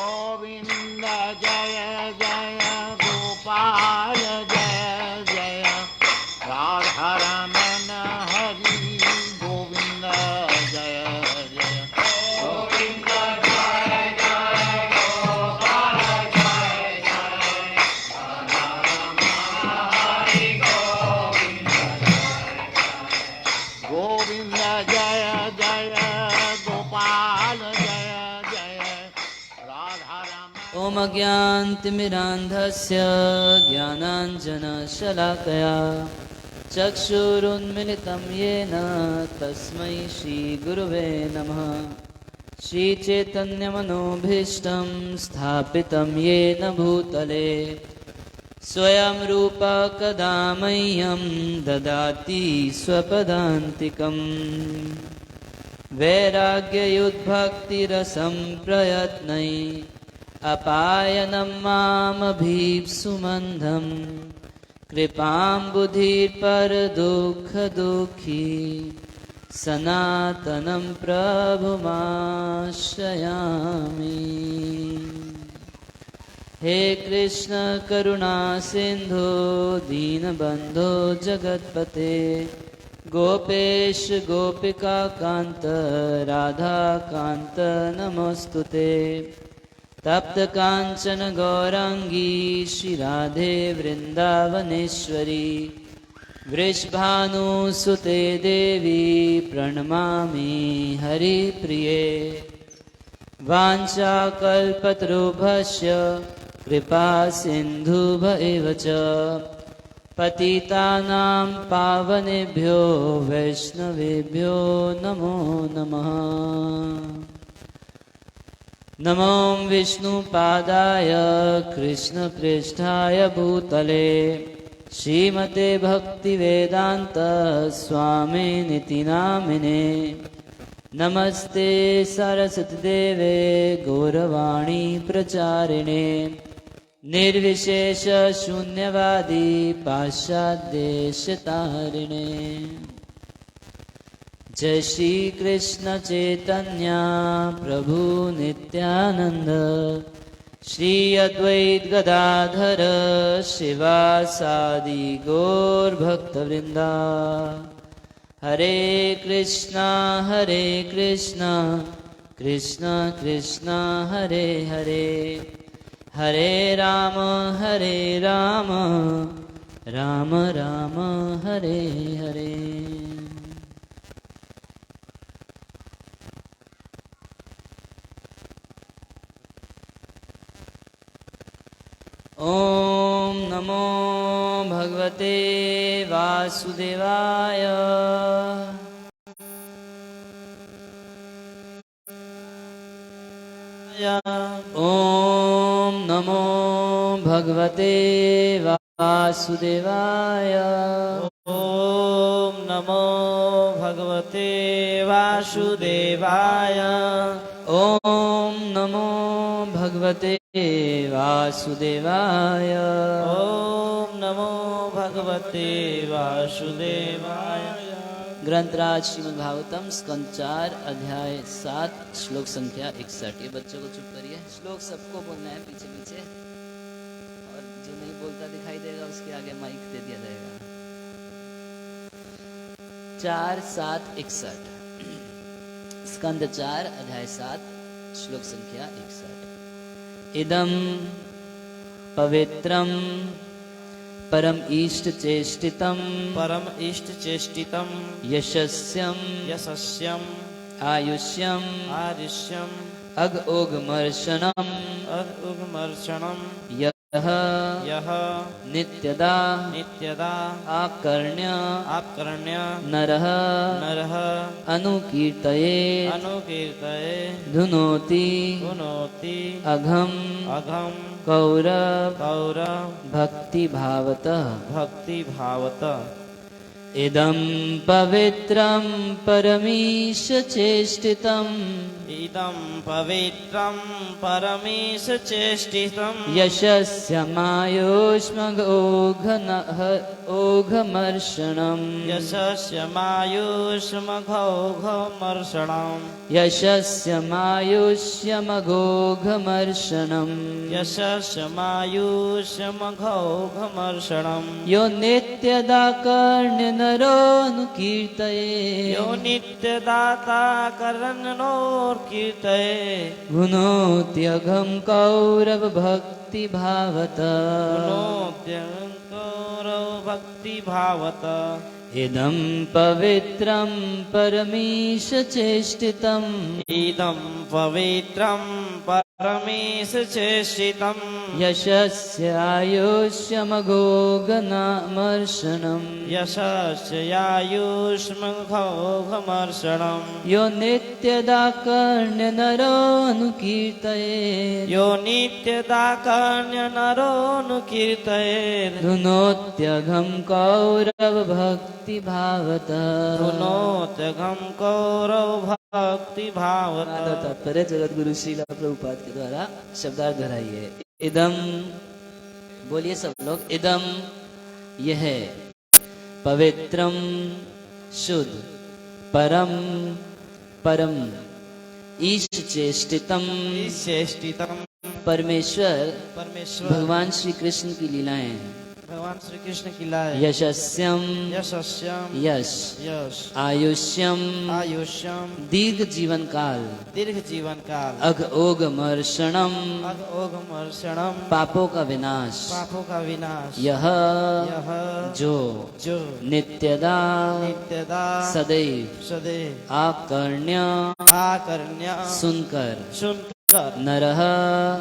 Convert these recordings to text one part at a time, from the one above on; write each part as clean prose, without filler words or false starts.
गोविंद जय जय गोपाल जय जय राधा रमण हरि गोविंद जय जय गोविंद जय जय गोपाल जय जय राधा रमण हरि गोविंद जय जय गोपाल जय जय राधा रमण। ओम अज्ञानतिमिरान्धस्य ज्ञानाञ्जनशलाकया चक्षुरुन्मिलितं येन तस्मै श्रीगुरुवे नमः। श्रीचैतन्यमनोभीष्टं स्थापितं येन भूतले स्वयं रूप कदा मह्यं ददाति स्वपदान्तिकम्। वैराग्ययुद्भक्तिरसं प्रयत्नै अपायनं मामभीप्सुमन्धं। कृपां बुद्धिर्परदुःखदुःखी सनातनं प्रभुमाश्रयामि। हे कृष्ण करुणा सिन्धो दीनबन्धो जगत्पते गोपेश गोपिका कान्त राधा कान्त नमोस्तुते। तप्त कांचन गौरांगी श्री राधे वृंदावनेश्वरी वृषभानुसुते देवी प्रणमामि हरिप्रिये। वाञ्छाकल्पतरुभ्यश्च कृपा सिन्धुभ्येव च पतितानां पावनेभ्यो वैष्णवेभ्यो नमो नमः। नमो विष्णुपादाय कृष्णप्रेष्ठाय भूतले श्रीमते भक्तिवेदान्त स्वामिनिति नामिने। नमस्ते सरस्वती देवे गौरवाणी प्रचारिणे निर्विशेष शून्यवादी पाश्चात्यदेशतारिणे। जय श्री कृष्ण चैतन्य प्रभु नित्यानंद श्री अद्वैत गदाधर शिवासादि गौर भक्तवृंदा। हरे कृष्णा कृष्ण कृष्ण हरे हरे हरे राम राम राम हरे हरे। ओम नमो भगवते वासुदेवाय। ओम नमो भगवते वासुदेवाय। ओम नमो भगवते वासुदेवाय। ओम नमो भगवते वासुदेवाय। ओम नमो भगवते वासुदेवाय। ग्रंथराज श्रीमद् भागवतम स्कंद 4 अध्याय 7 श्लोक संख्या 61। ये बच्चों को चुप करिए। श्लोक सबको बोलना है पीछे पीछे, और जो नहीं बोलता दिखाई देगा उसके आगे माइक दे दिया जाएगा। 4 7 61 स्कंद 4 अध्याय 7 श्लोक संख्या 61। इदं पवित्रं परम इष्ट चेष्टितम यशस्यम आयुष्यम अघोघमर्षणम यह नित्यदा आकर्ण्य नरः अनुकीर्तये धुनोति अघम कौरव भक्ति भावतः। इदं पवित्रं परमीश चेष्टितम् यशस्यमायुष्मघोघनः ओघमर्षणम् यशस्यमायुष्मघौघमर्षणम् यशस्यमायुष्यमघोघमर्षणम् यशस्यमायुष्मघौघमर्षणम् यो नित्यदा कर्ण्यनरोऽनुकीर्तये यो नित्यदाता कर्णनोर्कीर्तये गुणोत्यघं कौरवभक्तिभावत भक्तिभावत इदं पवित्रं परमीशचेष्टितम् इदं पवित्रं परमेशचेष्टितं यशस्य आयुष्यमघोघनामर्षणम् यशस्यायुष्मघौघमर्षणम् यो नित्यदा कर्ण्यनरोऽनुकीर्तये यो नित्यदा कर्ण्यनरोऽनुकीर्तये धुनोत्यघं कौरवभक्तिभावत धुनोत्यघं कौरवभक्तिभावत तात्पर्य जगतगुरु श्रीला प्रभुपाद के द्वारा शब्दार्थ दोहराइए। इदम, बोलिए सब लोग, इदम यह पवित्रम शुद्ध परम परम ईश चेष्टितम चेष्टितम परमेश्वर परमेश्वर भगवान श्री कृष्ण की लीलाएं भगवान श्री कृष्ण की लाए यशस्यम यशस्यम यश यश आयुष्यम आयुष्यम दीर्घ जीवन काल दीर्घ जीवन काल अघ ओघमर्षणम ओघमर्षणम पापों का विनाश पापों का विनाश यह यह जो जो नित्यदा नित्यदा सदैव सदैव आकर्ण्य आकर्ण्य सुनकर सुनकर नरः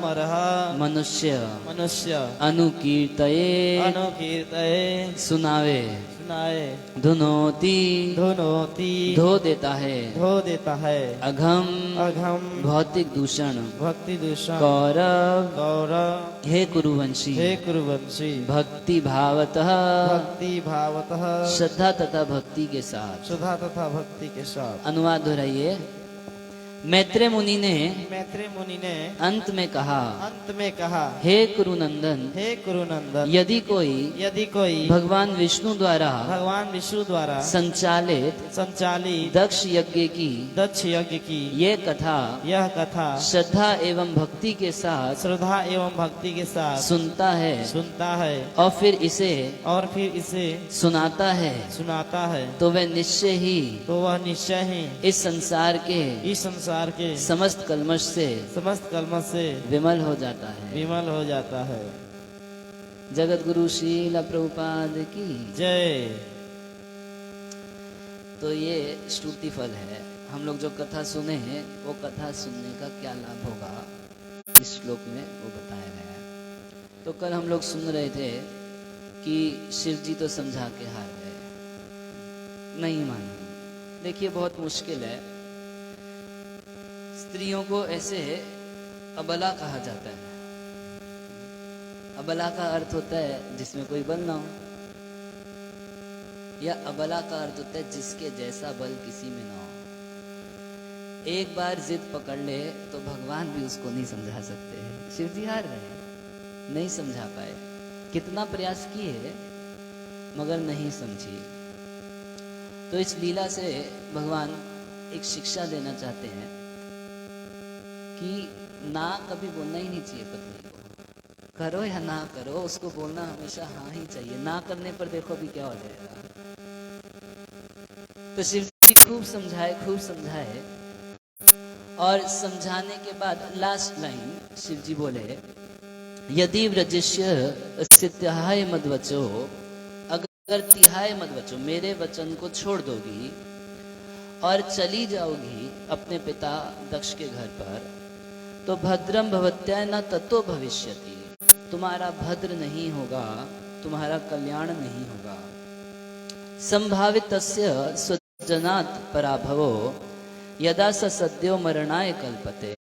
मरः मनुष्य मनुष्य अनुकीर्तये अनुकीर्तये सुनावे सुनाए धुनोति धुनोति धो देता है धो देता है अघम अघम भौतिक दूषण भक्ति दूषण कौरव गौरव हे कुरुवंशी हे कुरुवंशी भक्ति भावतः भक्ति भावतः श्रद्धा तथा भक्ति के साथ। सुधा तथा भक्ति के साथ। अनुवाद दोहराइए। मैत्रेय मुनि ने मैत्रेय मुनि ने अंत में कहा हे कुरुनंदन कुरुनंदन यदि कोई भगवान विष्णु द्वारा संचालित दक्ष यज्ञ की ये कथा यह कथा श्रद्धा एवं भक्ति के साथ सुनता है और फिर इसे सुनाता है तो वह निश्चय ही इस संसार के समस्त कलमश से विमल हो जाता है। जगत गुरु श्रील प्रभुपाद की जय। तो ये श्रुति फल है। हम लोग जो कथा सुने हैं वो कथा सुनने का क्या लाभ होगा इस श्लोक में वो बताया गया है। तो कल हम लोग सुन रहे थे कि शिव जी तो समझा के हार गए, नहीं माने। देखिए बहुत मुश्किल है, स्त्रियों को ऐसे अबला कहा जाता है। अबला का अर्थ होता है जिसमें कोई बल ना हो, या अबला का अर्थ होता है जिसके जैसा बल किसी में ना हो। एक बार जिद पकड़ ले तो भगवान भी उसको नहीं समझा सकते। शिव जी हार गए, नहीं समझा पाए, कितना प्रयास किए मगर नहीं समझी। तो इस लीला से भगवान एक शिक्षा देना चाहते हैं कि ना कभी बोलना ही नहीं चाहिए पत्नी को, करो या ना करो उसको बोलना हमेशा हाँ ही चाहिए। ना करने पर देखो अभी क्या हो जाएगा। तो शिव जी खूब समझाए और समझाने के बाद लास्ट लाइन शिव जी बोले यदि व्रजिष्य स्थित्याय मद्वचो, अगर तिहाय मद्वचो मेरे वचन को छोड़ दोगी और चली जाओगी अपने पिता दक्ष के घर पर, तो भद्रम भवत्या न ततो भविष्यति, तुम्हारा भद्र नहीं होगा, तुम्हारा कल्याण नहीं होगा। संभावितस्य स्वजनात् पराभवो यदा स सद्यो मरणाय कल्पते,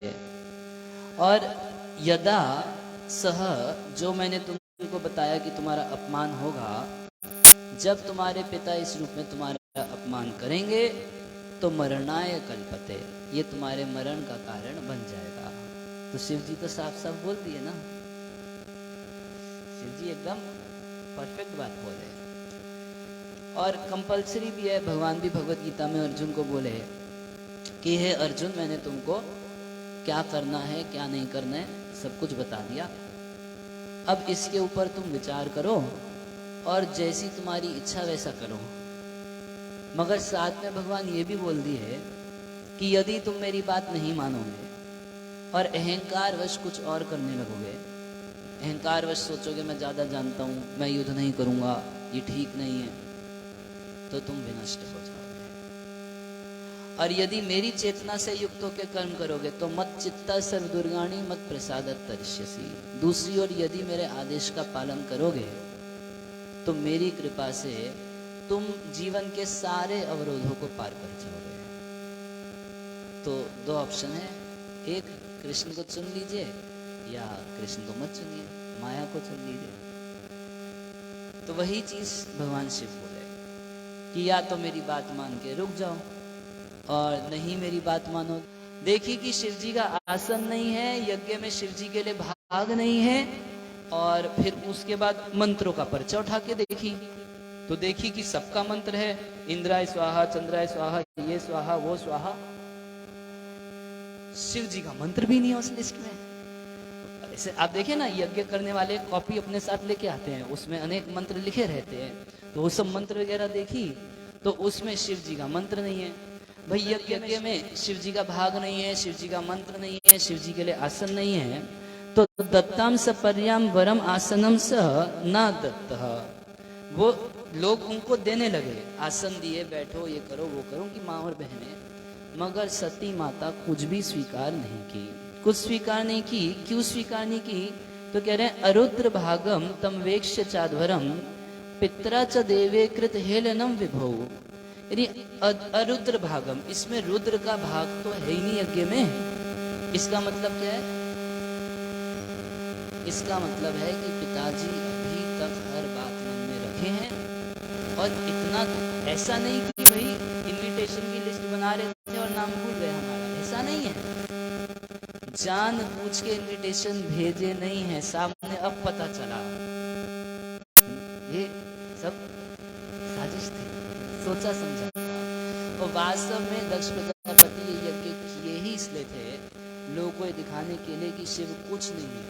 और यदा सह जो मैंने तुमको बताया कि तुम्हारा अपमान होगा, जब तुम्हारे पिता इस रूप में तुम्हारा अपमान करेंगे तो मरणाय कल्पते, ये तुम्हारे मरण का कारण बन जाएगा। तो शिव जी तो साफ साफ बोल दिए ना, शिव जी एकदम परफेक्ट बात बोले। और कंपलसरी भी है। भगवान भी भगवत गीता में अर्जुन को बोले कि हे अर्जुन, मैंने तुमको क्या करना है क्या नहीं करना है सब कुछ बता दिया, अब इसके ऊपर तुम विचार करो और जैसी तुम्हारी इच्छा वैसा करो। मगर साथ में भगवान ये भी बोल दिए कि यदि तुम मेरी बात नहीं मानोगे और अहंकार वश कुछ और करने लगोगे, अहंकार वश सोचोगे मैं ज्यादा जानता हूं, मैं युद्ध नहीं करूंगा, ये ठीक नहीं है, तो तुम विनष्ट हो जाओगे। और यदि मेरी चेतना से युक्त होकर कर्म करोगे तो मत चित्ता सर्व दुर्गाणी मत प्रसादत तरिष्यसि। दूसरी ओर यदि मेरे आदेश का पालन करोगे तो मेरी कृपा से तुम जीवन के सारे अवरोधों को पार कर जाओगे। तो दो ऑप्शन है, एक कृष्ण को चुन लीजिए या कृष्ण को मत चुनिए, माया को चुन लीजिए। तो वही चीज भगवान शिव बोले कि या तो मेरी बात मान के रुक जाओ और नहीं मेरी बात मानो। देखिए कि शिव जी का आसन नहीं है, यज्ञ में शिव जी के लिए भाग नहीं है, और फिर उसके बाद मंत्रों का पर्चा उठा के देखी तो देखी कि सबका मंत्र है, इंद्राय स्वाहा, चंद्राय स्वाहा, ये स्वाहा वो स्वाहा, शिव जी का मंत्र भी नहीं है उस लिस्ट में। ऐसे आप देखें ना, यज्ञ करने वाले कॉपी अपने साथ लेके आते हैं, उसमें अनेक मंत्र लिखे रहते हैं, तो वो सब मंत्र वगैरह देखी तो उसमें शिव जी का मंत्र नहीं है। भाई यज्ञ में शिव जी का भाग नहीं है, शिव जी का मंत्र नहीं है, शिव जी के लिए आसन नहीं है, तो दत्ताम सपर्याम वरम आसनम सह ना दत्तः, वो लोग उनको देने लगे, आसन दिए, बैठो ये करो वो करो कि माँ और बहनें, मगर सती माता कुछ भी स्वीकार नहीं की, कुछ स्वीकार नहीं की। क्यों स्वीकार नहीं की? तो कह रहे हैं अरुद्र भागम तम वेक्ष्य चाध्वरम पित्रा च देवे कृत हेलनम विभो। यानी अरुद्र भागम, इसमें रुद्र का भाग तो है ही नहीं यज्ञ में। इसका मतलब क्या है? इसका मतलब है कि पिताजी अभी तक हर बात मन में रखे हैं, और इतना ऐसा नहीं कि भाई इनविटेशन की लिस्ट बना रहे थे और नाम भूल गए हमारा, ऐसा नहीं है। जान पूछ के इनविटेशन भेजे नहीं है, सामने अब पता चला ये सब साजिश थी, सोचा समझा। और वास्तव में दक्ष प्रजापति ये यज्ञ किए ही इसलिए थे, लोगों को दिखाने के लिए कि शिव कुछ नहीं है,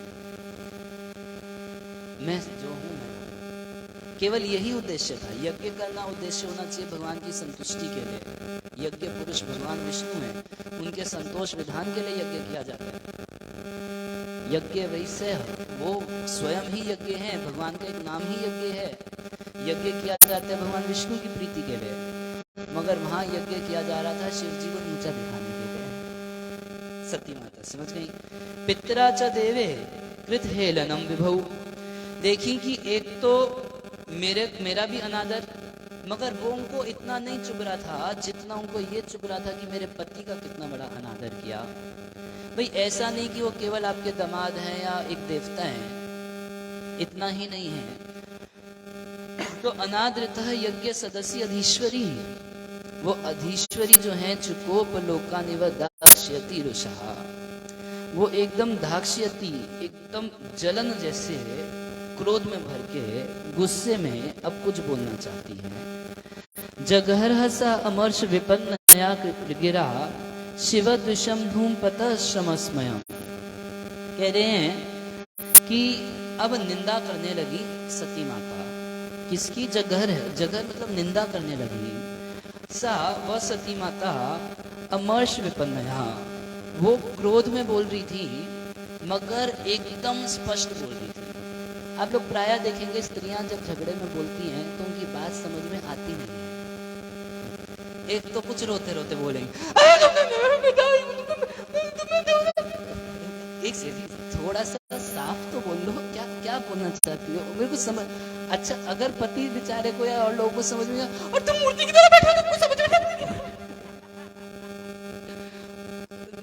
मैं जो हूं मैं। केवल यही उद्देश्य था। यज्ञ करना उद्देश्य होना चाहिए भगवान की संतुष्टि के लिए। यज्ञ पुरुष भगवान विष्णु हैं, उनके संतोष विधान के लिए यज्ञ किया जाता है। यज्ञ वैसे वो स्वयं ही यज्ञ है, भगवान का एक नाम ही यज्ञ है। यज्ञ किया जाता है भगवान विष्णु की प्रीति के लिए, मगर वहां यज्ञ किया जा रहा था शिव जी को नीचा दिखाने के लिए। सती माता समझ गई। पित्रा च देवे कृत हेलनम विभौ। देखी कि एक तो मेरा भी अनादर, मगर वो उनको इतना नहीं चुभ रहा था जितना उनको ये चुभ रहा था कि मेरे पति का कितना बड़ा अनादर किया। भाई ऐसा नहीं कि वो केवल आपके दामाद हैं या एक देवता हैं, इतना ही नहीं है। तो अनादृतः यज्ञ सदस्य अधीश्वरी, वो अधीश्वरी जो है चुकोप लोकानिव दाक्ष्यति रुषहा, वो एकदम दाक्ष्यति, एकदम जलन जैसे क्रोध में भर के गुस्से में अब कुछ बोलना चाहती है। जगहर्हसा अमर्ष विपन्नया गिरा शिव द्विषम धूम पतः श्रमस्मयम्। कह रहे हैं कि अब निंदा करने लगी सती माता। किसकी? जगहर है, जगहर मतलब निंदा करने लगी। सा वह सती माता अमर्ष विपन्नया, वो क्रोध में बोल रही थी मगर एकदम स्पष्ट बोल रही थी। आप लोग प्रायः देखेंगे स्त्रियां जब झगड़े में बोलती हैं तो उनकी बात समझ में आती नहीं है। एक तो कुछ रोते रोते बोलेंगे, एक सीधी थोड़ा सा साफ तो बोल लो, क्या क्या बोलना चाहती हो, मेरे को समझ। अच्छा अगर पति बेचारे को या और लोगों को समझ में और तुम मूर्ति की तरह बैठे हो, तुमको समझ में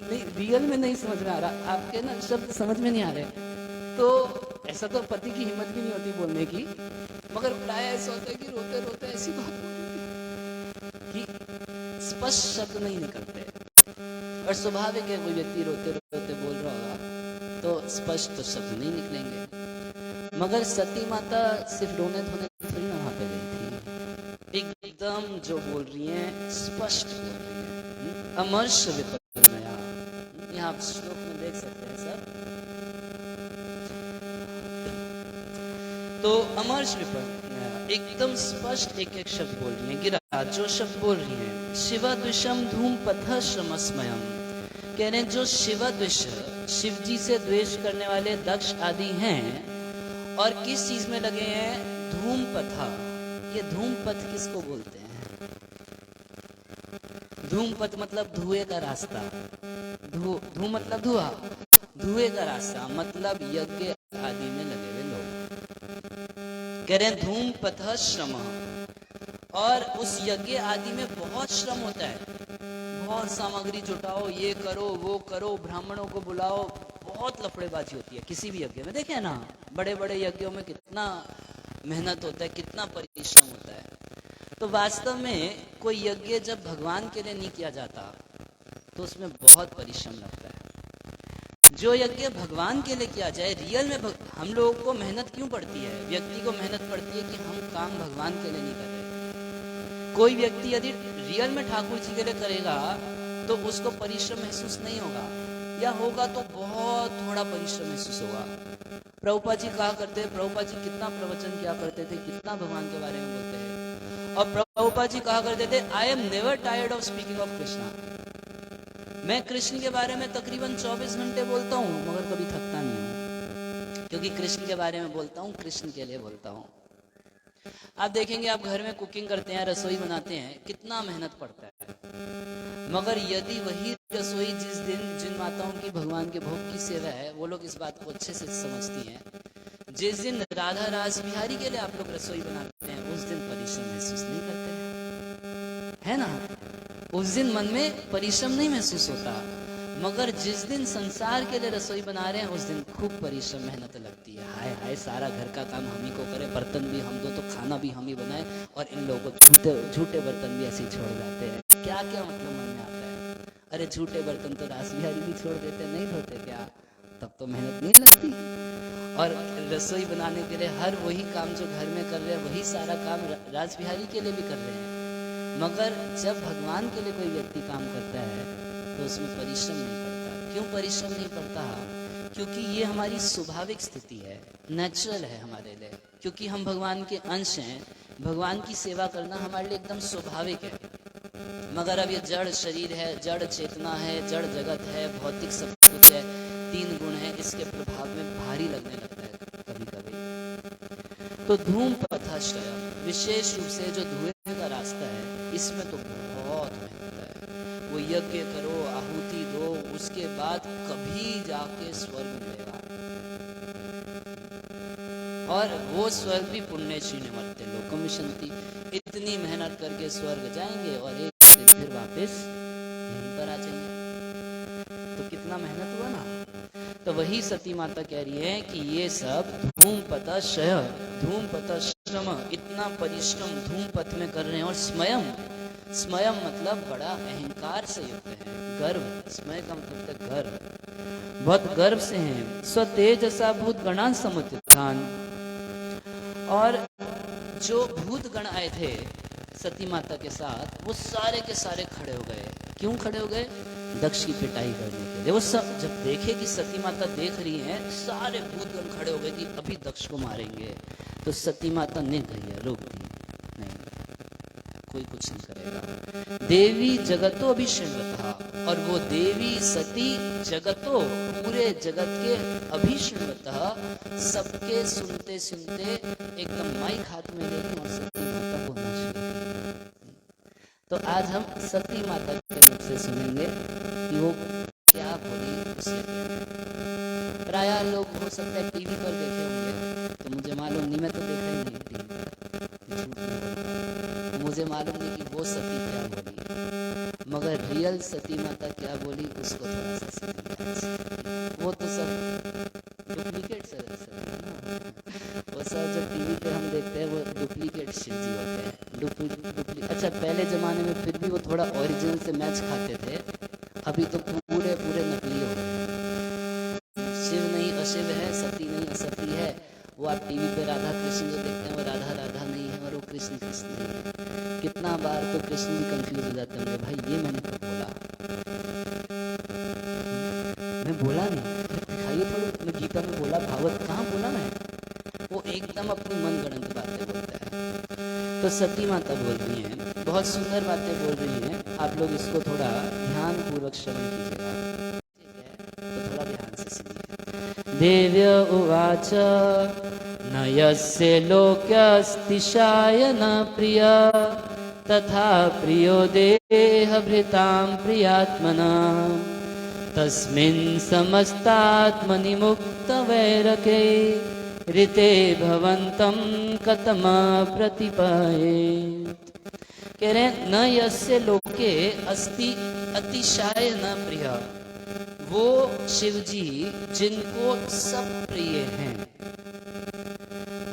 नहीं, रियल में नहीं समझ में आ रहा, आपके ना शब्द समझ में नहीं आ रहे, तो ऐसा तो पति की हिम्मत भी नहीं होती बोलने की, मगर प्राय ऐसा होता है कि रोते रोते ऐसी बात कि स्पष्ट शब्द नहीं निकलते। और स्वाभाविक है, कोई व्यक्ति रोते रोते बोल रहा होगा तो स्पष्ट तो शब्द नहीं निकलेंगे। मगर सती माता सिर्फ रोने धोने थोड़ी ना वहां पे गई थी, एक एकदम जो बोल रही हैं स्पष्ट बोल रही हैं। अमर्ष विपन्नया, यहाँ आप श्लोक में देख सकते हैं सब। तो अमर्ष विपन्नया एकदम स्पष्ट एक एक शब्द बोल रही हैं। गिरा जो शब्द बोल रही हैं, शिवा द्विषम धूम पथ श्रमस्मयम, कह रहे हैं जो शिवा द्विष, शिव जी से द्वेष करने वाले दक्ष आदि हैं और किस चीज में लगे हैं, धूम पथा। ये धूम पथ किसको बोलते हैं? धूम पथ मतलब धुएं का रास्ता, धू मतलब धुआं, धुएं का रास्ता मतलब यज्ञ आदि में लगे हुए लोग। कह रहे हैं धूम पथ श्रम, और उस यज्ञ आदि में बहुत श्रम होता है, बहुत सामग्री जुटाओ, ये करो वो करो, ब्राह्मणों को बुलाओ, बहुत लफड़ेबाजी होती है किसी भी यज्ञ में। देखे ना बड़े बड़े यज्ञों में कितना मेहनत होता है, कितना परिश्रम होता है। तो वास्तव में कोई यज्ञ जब भगवान के लिए नहीं किया जाता तो उसमें बहुत परिश्रम लगता है। जो यज्ञ भगवान के लिए किया जाए, रियल में हम लोगों को मेहनत क्यों पड़ती है? व्यक्ति को मेहनत पड़ती है कि हम काम भगवान के लिए नहीं कर रहे। कोई व्यक्ति यदि रियल में ठाकुर जी के लिए करेगा तो उसको परिश्रम महसूस नहीं होगा, या होगा तो बहुत थोड़ा परिश्रम महसूस होगा। प्रभुपाद जी कहा करते हैं, प्रभुपाद जी कितना प्रवचन किया करते थे, कितना भगवान के बारे में बोलते हैं। और प्रभुपाद जी कहा करते थे, I am never tired of speaking of Krishna. मैं कृष्ण के बारे में तकरीबन 24 घंटे बोलता हूँ मगर कभी थकता नहीं हूँ, क्योंकि कृष्ण के बारे में बोलता हूँ, कृष्ण के लिए बोलता हूँ। आप देखेंगे, आप घर में कुकिंग करते हैं, रसोई बनाते हैं, कितना मेहनत पड़ता है, मगर यदि वही रसोई जिस दिन जिन माताओं की भगवान के भोग की सेवा है, वो लोग इस बात को अच्छे से समझती हैं, जिस दिन राधा रास बिहारी के लिए आप लोग रसोई बनाते हैं उस दिन परिश्रम महसूस नहीं करते हैं, है ना? उस दिन मन में परिश्रम नहीं महसूस होता। मगर जिस दिन संसार के लिए रसोई बना रहे हैं उस दिन खूब परिश्रम मेहनत लगती है। हाय हाय, सारा घर का काम हम ही को करे, बर्तन भी हम दो, तो खाना भी हम ही बनाए, और इन लोगों को झूठे बर्तन भी ऐसे ही छोड़ जाते हैं। क्या क्या मतलब मन में आता है? अरे झूठे बर्तन तो रास बिहारी भी छोड़ देते, नहीं धोते क्या? तब तो मेहनत नहीं लगती। और रसोई बनाने के लिए हर वही काम जो घर में कर रहे हैं, वही सारा काम रास बिहारी के लिए भी कर रहे हैं। मगर जब भगवान के लिए कोई व्यक्ति काम करता है तो उसमें परिश्रम नहीं पड़ता। क्यों परिश्रम नहीं पड़ता? क्योंकि ये हमारी स्वाभाविक स्थिति है, नेचुरल है हमारे लिए, क्योंकि हम भगवान के अंश हैं। भगवान की सेवा करना हमारे लिए एकदम स्वाभाविक है। मगर अब ये जड़ शरीर है, जड़ चेतना है, जड़ जगत है, भौतिक सब कुछ है, 3 गुण है, इसके प्रभाव में भारी लगने लगता है कभी कभी। तो धूम पथाश्रय, विशेष रूप से जो धुएं का रास्ता है, इसमें तो बहुत मेहनत है। वो यज्ञ करो, आहुति दो, उसके बाद कभी जाके स्वर्ग मिलेगा, और वो स्वर्ग भी पुण्यश्री निमर्ते लोकम विशन्ति। इतनी मेहनत करके स्वर्ग जाएंगे और एक दिन फिर वापस यहीं पर आ जाएंगे। तो कितना मेहनत हुआ ना। तो वही सती माता कह रही है कि ये सब धूमपतशय, धूमपतश्रम, इतना परिश्रम धूमपथ में कर रहे हैं। और स्मयम, स्मयम मतलब बड़ा अहंकार से युक्त है, गर्व। स्मय का मतलब है गर्व, बहुत गर्व से हैं। स्वतेजसा भूत गणान समुत्थान, और जो भूत गण आए थे सती माता के साथ, वो सारे के सारे खड़े हो गए। क्यों खड़े हो गए? दक्ष की पिटाई करने के लिए। वो सब जब देखे कि सती माता देख रही हैं, सारे भूतगण खड़े हो गए कि अभी दक्ष को मारेंगे। तो सती माता ने कही, रोक दी, नहीं, कोई कुछ नहीं करेगा। देवी जगतो अभिशृण्वतः, और वो देवी सती जगतो, पूरे जगत के अभिशृण्वतः, सबके सुनते सुनते एकदम माइक हाथ में लेके और सती माता बोलना शुरू। तो आज हम सती माता के मुख से सुनेंगे कि वो क्या बोली उस यज्ञ में। प्रायः लोग हो सकता है टीवी पर देखे होंगे, तो मुझे मालूम नहीं, मैं तो देखा ही नहीं टीवी पर, मुझे मालूम नहीं कि वो सती क्या बोली, मगर रियल सती माता क्या बोली उसको थोड़ा सा सुनिए। वो तो सब डुप्लीकेट से वो सब जो टीवी पे हम देखते हैं वो डुप्लीकेट शिव जी होते हैं। अच्छा, पहले जमाने में फिर भी वो थोड़ा ओरिजिनल से मैच खाते थे, अभी तो पूरे पूरे नकली हो गए। शिव नहीं अशिव है, सती नहीं असती है। वो आप टीवी पे राधा कृष्ण जो देखते हैं वो राधा राधा नहीं है, और वो कृष्ण कृष्ण नहीं है। कितना बार तो कृष्ण जी कंफ्यूज हो जाते होंगे, भाई ये मैंने कब बोला, मैं बोला नहीं, दिखाइए थोड़ा, मैं गीता में बोला, भागवत कहाँ बोला मैं, वो एकदम अपनी मन गढ़ंत बातें बोलता है। तो सती माता बोल रही हैं, बहुत सुंदर बातें बोल रही हैं, आप लोग इसको थोड़ा ध्यान पूर्वक श्रवण कीजिएगा, तो थोड़ा ध्यान से सुनिए। देव्य उवाच न यस्य लोक्यस्तिशाय न प्रिय तथा प्रियो देहभृतां प्रियात्मना तस्मिन् समस्तात्मनि मुक्तवैरके ऋते भवन्तं कथम प्रतिपयेत्। कह रहे हैं न यस्य लोके अस्ति अतिशाय न प्रिय, वो शिव जी जिनको सब प्रिय हैं,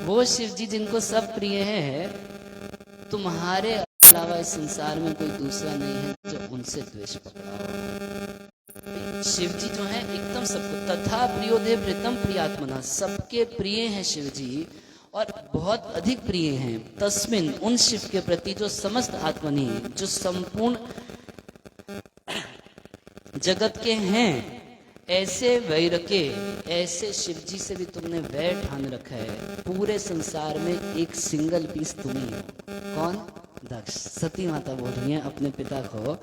वो शिव जी जिनको सब प्रिय है, तुम्हारे अलावा इस संसार में कोई दूसरा नहीं है जो उनसे द्वेष पकड़ा हो। शिव जी जो है एकदम सबको, तथा प्रियोदे प्रीतम प्रियात्मना, सबके प्रिय हैं शिव जी और बहुत अधिक प्रिय हैं। तस्मिन, उन शिव के प्रति जो समस्त आत्मनि, जो संपूर्ण जगत के हैं, ऐसे वैर के, ऐसे शिव जी से भी तुमने वैर ठान रखा है। पूरे संसार में एक सिंगल पीस तुम ही हो। कौन? दक्ष। सती माता बोल रही है अपने पिता को,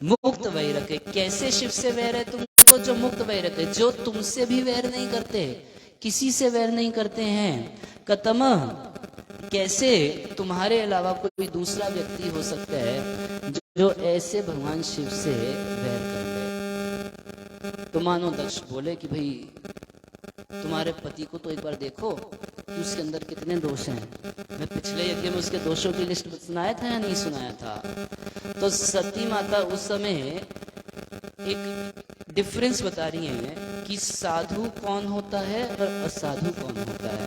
मुक्त वैर के। कैसे शिव से वैर है तुमको? जो मुक्त वैर के, जो तुमसे भी वैर नहीं करते, किसी से वैर नहीं करते हैं। कतम, कैसे तुम्हारे अलावा कोई दूसरा व्यक्ति हो सकता है जो ऐसे भगवान शिव से वैर कर ले। तो मानो दक्ष बोले कि भाई तुम्हारे पति को तो एक बार देखो कि उसके अंदर कितने दोष हैं। मैं पिछले यज्ञ में उसके दोषों की लिस्ट सुनाया था या नहीं सुनाया था? तो सती माता उस समय एक डिफरेंस बता रही हैं कि साधु कौन होता है और असाधु कौन होता है।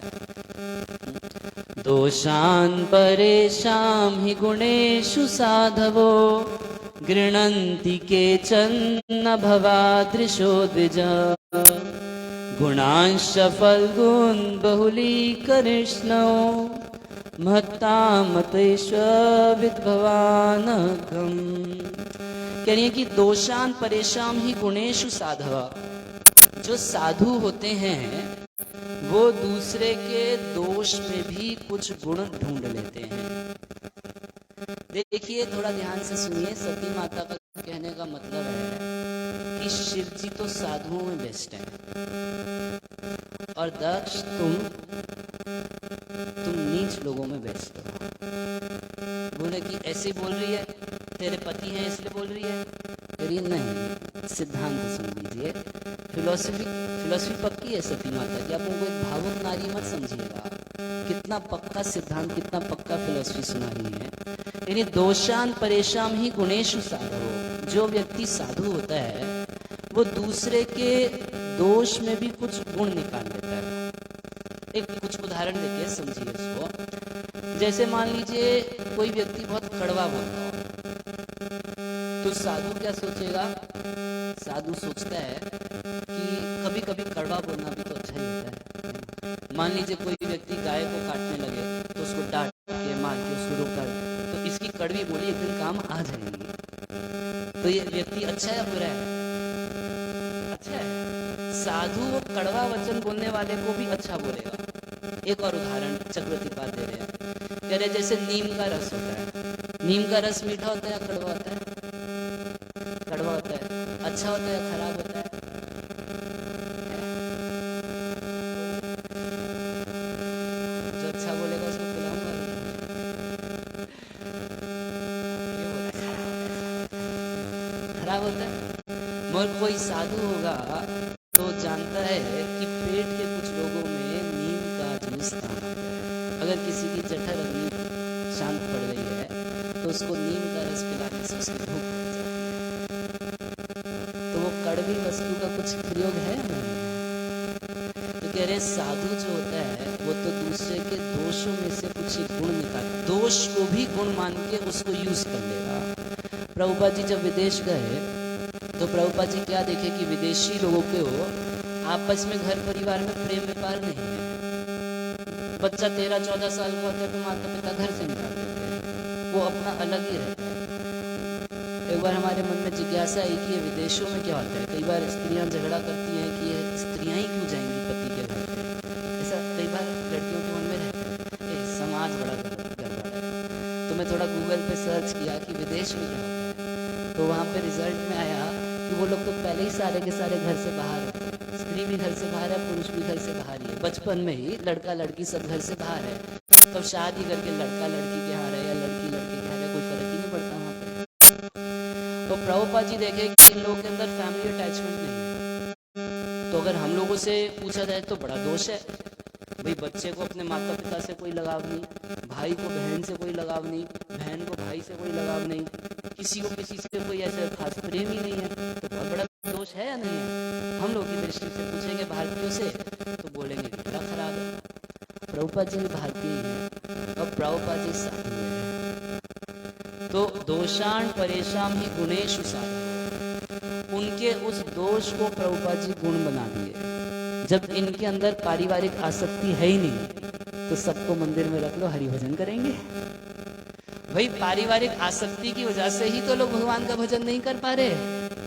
दोषान परेशान ही गुणेषु साधवो गृह्णन्ति केचन भवादृशो द्विज गुणांश फल्गुन बहुलीकरिष्णो महत्ता मतैश्विद्भवान। कह रही है कि दोषान परेशान ही गुणेषु साधवा, जो साधु होते हैं वो दूसरे के दोष में भी कुछ गुण ढूंढ लेते हैं। देखिए थोड़ा ध्यान से सुनिए, सती माता का कहने का मतलब है कि शिव जी तो साधुओं में बेस्ट है और दक्ष तुम नीच लोगों में बेस्ट हो। बोले कि ऐसे बोल रही है, तेरे पति हैं इसलिए बोल रही है? करिए नहीं, सिद्धांत सुन लीजिए। फिलॉसफी पक्की है सती माता की, आप उनको एक भावुक नारी मत समझिएगा। कितना पक्का सिद्धांत, कितना पक्का फिलॉसफी सुना रही है। यानी दोषान परेशान ही गुणेषु साधो, जो व्यक्ति साधु होता है वो दूसरे के दोष में भी कुछ गुण निकाल लेता है। एक कुछ उदाहरण देके समझिए इसको। जैसे मान लीजिए कोई व्यक्ति बहुत कड़वा बोल रहा हो, तो साधु क्या सोचेगा? साधु सोचता है कि कभी कभी कड़वा बोलना भी तो अच्छा ही होता है। मान लीजिए कोई व्यक्ति गाय को काटने लगे तो उसको डांट के मार के उसको रोका, तो इसकी कड़वी बोली एक दिन काम आ जाएगी। तो ये व्यक्ति अच्छा है या बुरा है? अच्छा है। साधु वो कड़वा वचन बोलने वाले को भी अच्छा बोलेगा। एक और उदाहरण चक्रवर्ती पाद दे रहे हैं, कह रहे जैसे नीम का रस होता है। नीम का रस मीठा होता है या कड़वा होता है? कड़वा होता है। अच्छा होता है या खराब होता है? जो अच्छा बोलेगा उसको खिलाऊंगा। खराब होता है। मगर कोई साधु होगा तो जानता है कि पेट के कुछ लोगों में नीम का जूस काम आता है। अगर किसी की जठर अग्नि शांत पड़ गई है तो उसको नीम का रस पिलाने से उसकी भूख मिट जाती है। तो वो कड़वी वस्तु का कुछ प्रयोग है नहीं। तो कह रहे साधु जो होता है वो तो दूसरे के दोषों में से कुछ गुण निकाल, दोष को भी गुण मान के उसको यूज कर लेगा। प्रभुपाद जी जब विदेश गए तो प्रभुपाद जी क्या देखे कि विदेशी लोगों के हो आपस में घर परिवार में प्रेम व्यापार नहीं है। बच्चा 13-14 साल का होता है तो माता पिता घर से निकाल देते हैं। वो अपना अलग ही रहता है। एक बार हमारे मन में जिज्ञासा आई कि ये विदेशों में क्या होता है। कई बार स्त्रियां झगड़ा करती हैं कि ये स्त्रियां ही क्यों जाएंगी पति के घर पे, ऐसा कई बार लड़कियों के मन में रहता है। समाज बड़ा गड़बड़ है। तो मैं थोड़ा गूगल पे सर्च किया कि विदेश में क्या होता है, तो वहाँ पे रिजल्ट में आया कि वो लोग तो पहले ही सारे के सारे घर से बाहर है। स्त्री भी घर से बाहर है, पुरुष भी घर से बाहर ही है। बचपन में ही लड़का लड़की सब घर से बाहर है, तब शादी करके लड़का लड़की के यहाँ रहे या लड़की लड़के के यहाँ रहे, कोई फर्क ही नहीं पड़ता वहाँ पे। तो प्रभुपाद जी देखे कि इन लोगों के अंदर फैमिली अटैचमेंट नहीं है। तो अगर हम लोगों से पूछा जाए तो बड़ा दोष है भाई। बच्चे को अपने माता पिता से कोई लगाव नहीं, भाई को बहन से कोई लगाव नहीं, बहन को भाई से कोई लगाव नहीं, किसी को किसी से कोई ऐसा खास प्रेम ही नहीं है। तो बहुत बड़ा दोष है या नहीं है? हम लोग की दृष्टि से पूछेंगे भारतीयों से तो बोलेंगे कि बड़ा खराब है। प्रभुपाद जी भारतीय है और प्रभुपाद जी साधु है। तो दोषान परेशान ही गुणेशु साधु, उनके उस दोष को प्रभुपाद जी गुण बना दिए। जब इनके अंदर पारिवारिक आसक्ति है ही नहीं तो सबको मंदिर में रख लो, हरि भजन करेंगे। भाई पारिवारिक आसक्ति की वजह से ही तो लोग भगवान का भजन नहीं कर पा रहे।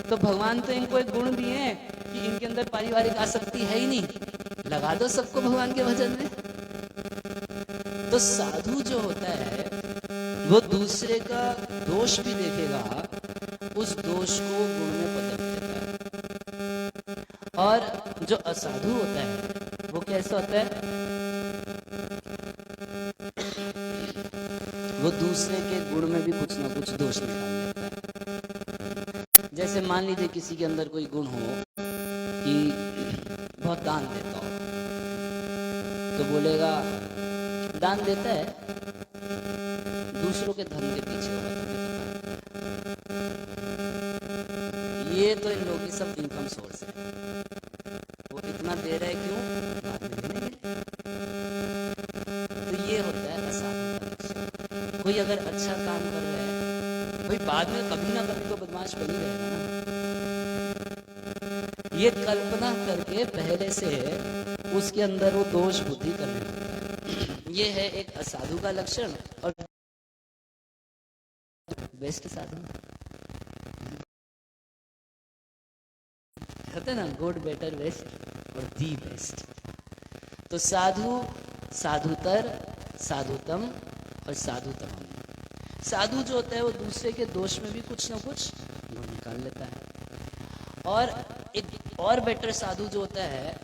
तो भगवान तो इनको एक गुण दिए हैं कि इनके अंदर पारिवारिक आसक्ति है ही नहीं, लगा दो सबको भगवान के भजन में। तो साधु जो होता है वो दूसरे का दोष भी देखेगा, उस दोष को गुण में बदल देता है। और जो असाधु होता है वो कैसा होता है? वो दूसरे के गुण में भी कुछ ना कुछ दोष निकाल लेता है। जैसे मान लीजिए किसी के अंदर कोई गुण हो कि बहुत दान देता हो, तो बोलेगा दान देता है, दूसरों के धन के पीछे होगा। ये तो इन लोगों की सब इनकम सोर्स है। वो इतना दे रहा है क्यों? बाद में देंगे। तो ये होता है असाधु का लक्षण। कोई अगर अच्छा काम कर रहा है भाई बाद में कभी ना कभी तो बदमाश बनी रहेगा ना। ये कल्पना करके पहले से उसके अंदर वो दोष बुद्धि करने लगता है। ये है एक असाधु का लक्षण। और बेस्ट साधु कहते ना, गुड बेटर बेस्ट और दी बेस्ट। तो साधु, साधुतर, साधुतम और साधुतम। साधु जो होता है वो दूसरे के दोष में भी कुछ ना कुछ गुण निकाल लेता है। और एक और बेटर साधु जो होता है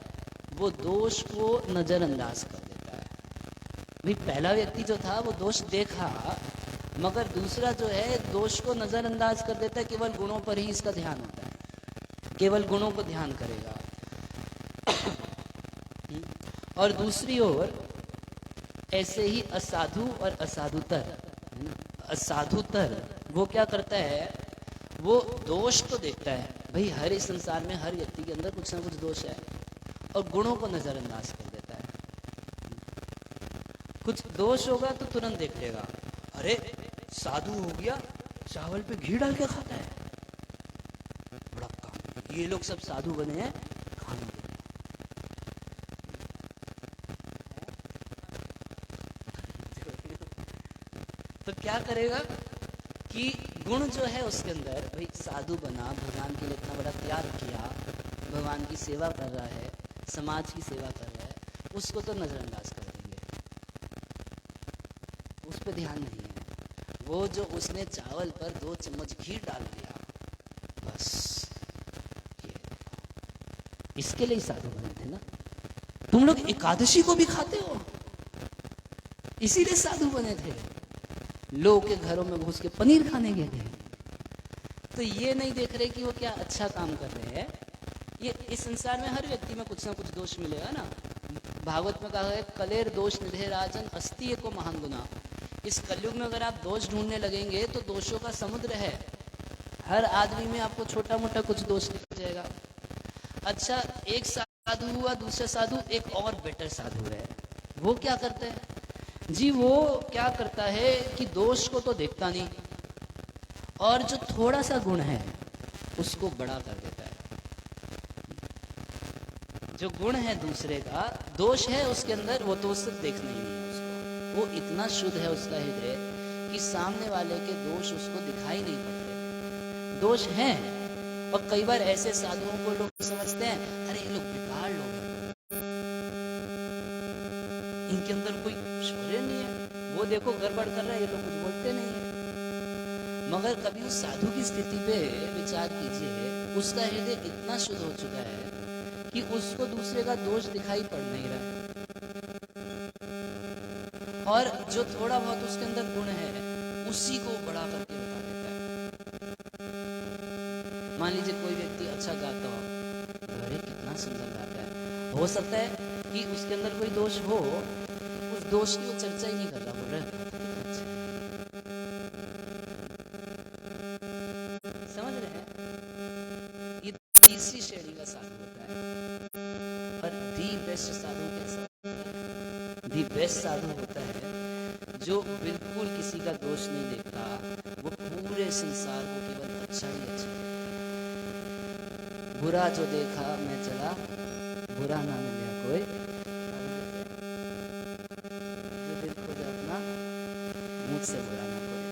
वो दोष को नजरअंदाज कर देता है। भाई पहला व्यक्ति जो था वो दोष देखा, मगर दूसरा जो है दोष को नजरअंदाज कर देता है। केवल गुणों पर ही इसका ध्यान होता है, केवल गुणों को ध्यान करेगा। और दूसरी ओर ऐसे ही असाधु और असाधुतर, असाधुतर वो क्या करता है? वो दोष तो देखता है, भाई हर इस संसार में हर व्यक्ति के अंदर कुछ ना कुछ दोष है, और गुणों को नजरअंदाज कर देता है। कुछ दोष होगा तो तुरंत देख लेगा, अरे साधु हो गया, चावल पे घी डाल के खाता है, बड़ा काम। ये लोग सब साधु बने हैं खाने के। तो क्या करेगा कि गुण जो है उसके अंदर, भाई साधु बना, भगवान के लिए इतना बड़ा त्याग किया, भगवान की सेवा कर रहा है, समाज की सेवा कर रहा है, उसको तो नजरअंदाज कर देंगे, उस पर ध्यान नहीं है। वो जो उसने चावल पर 2 चम्मच घी डाल दिया, बस ये इसके लिए साधु बने थे ना। तुम लोग एकादशी को भी खाते हो, इसीलिए साधु बने थे। लोगों के घरों में घुस के पनीर खाने गए थे। तो ये नहीं देख रहे कि वो क्या अच्छा काम कर रहे हैं। ये इस संसार में हर व्यक्ति में कुछ ना कुछ दोष मिलेगा ना। भागवत में कहा है, कलेर दोष निधे राजन अस्ति एको महान गुना। इस कलयुग में अगर आप दोष ढूंढने लगेंगे तो दोषों का समुद्र है। हर आदमी में आपको छोटा मोटा कुछ दोष दिख जाएगा। अच्छा, एक साधु हुआ, दूसरा साधु एक और बेटर साधु है। वो क्या करता है जी? वो क्या करता है कि दोष को तो देखता नहीं, और जो थोड़ा सा गुण है उसको बड़ा कर देता है। जो गुण है दूसरे का, दोष है उसके अंदर, वो तो उससे देखना ही नहीं है उसको। वो इतना शुद्ध है उसका हृदय कि सामने वाले के दोष उसको दिखाई नहीं पड़ते। दोष हैं, और कई बार ऐसे साधुओं को लोग समझते हैं अरे ये लोग बेकार लोग हैं, इनके अंदर कोई शौर्य नहीं है, वो देखो गड़बड़ कर रहा है, ये लोग कुछ बोलते नहीं है। मगर कभी उस साधु की स्थिति पे विचार कीजिए, उसका हृदय इतना शुद्ध हो चुका है कि उसको दूसरे का दोष दिखाई पड़ नहीं रहा है, और जो थोड़ा बहुत उसके अंदर गुण है उसी को बढ़ा करके बता देता है। मान लीजिए कोई व्यक्ति अच्छा गाता हो, अरे कितना सुंदर गाता है, हो सकता है कि उसके अंदर कोई दोष हो, उस दोष की वो चर्चा ही नहीं कर रहा, बोल रहे समझ रहे हैं। ये तीसरी श्रेणी का साधु होता है। और दी बेस्ट साधु कैसा होता है? दी बेस्ट साधु होता है जो बिल्कुल किसी का दोष नहीं देखता, वो पूरे संसार को केवल अच्छा ही अच्छा, बुरा जो देखा मैं चला, बुरा ना मिला कोई, जो दिल खोजा अपना मुझसे बुरा ना कोई।